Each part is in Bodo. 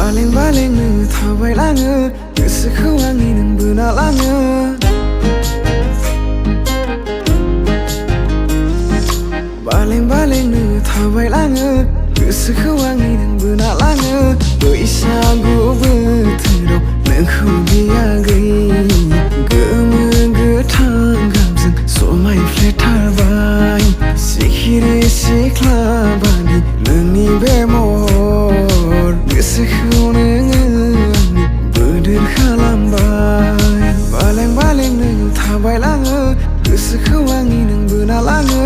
Baleng baleng nang thabai lango goसोखौ आंनि नों बोना लाङो Baleng baleng nang thabai lango गोसोखौ आंनि नों बोना लाङो बैसागु बोथोराव नोंखौ गैयागै गोमो गोथां गाबजों समायफ्लेथारबाय सिखिरि सिख्ला बादि नोंनि बे महर गोसोखौ नोङो आंनि बोदोर खालामबाय बालें बालें नों थाबाय लाङो गोसोखौ आंनि नों बोना लाङो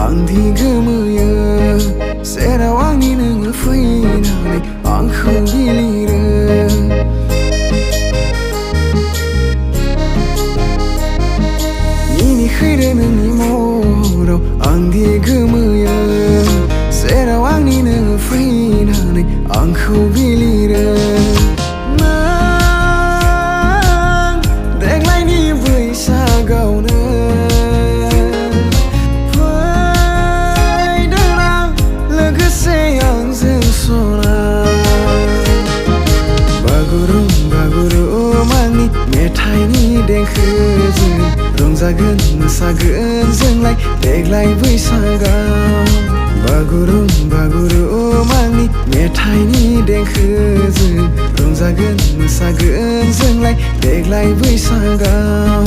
आंदि गोमोयो जेराव आंनि नोङो फैनानै आंखौ गिलिरो मिनिखैरो नोंनि महराव आंदि गोमोयो जेराव आंनि नोङो फैनानै आंखौ गिलिरो देग्लायनि बैसागावनो मेथाइनि देंखोजों रंजागोन मोसागोन जोंलाय देग्लाय बैसागाव बागुरुम बागुरुमानि मेथाइनि देंखोजों रंजागोन मोसागोन जोंलाय देग्लाय बैसागाव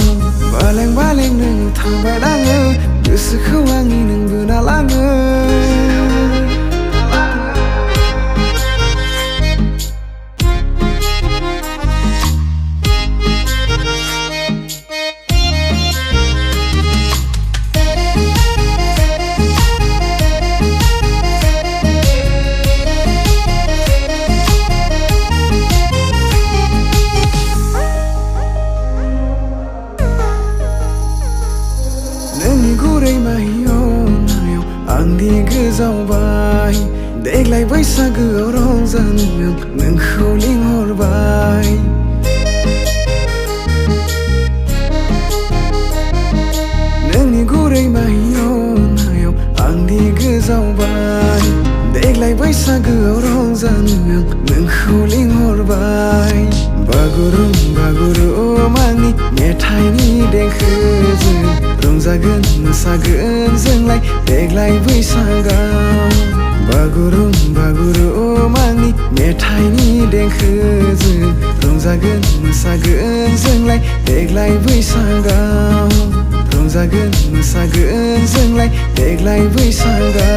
बालें बालें नों थाबाय लाङो गोसोखौ आंनि नों बोना लाङो गुरै माहियाव आंदि गोजावबाय देग्लाय बैसागोआव रंजानो नोंखौ लिंहरबाय नोंनि गुरै माहियाव आंदि गोजावबाय देग्लाय बैसागोआव रंजानो नोंखौ लिंहरबाय बागुरुम बागुरुमानि मेथाइनि देंखोजों रंजागोन मोसागोन जोंलाय देग्लाय बैसागाव बागुरुम बागुरुमानि मेथाइनि देंखोजों रंजागोन मोसागोन जोंलाय देग्लाय बैसागाव रंजागोन मोसागोन जोंलाय देग्लाय बैसागाव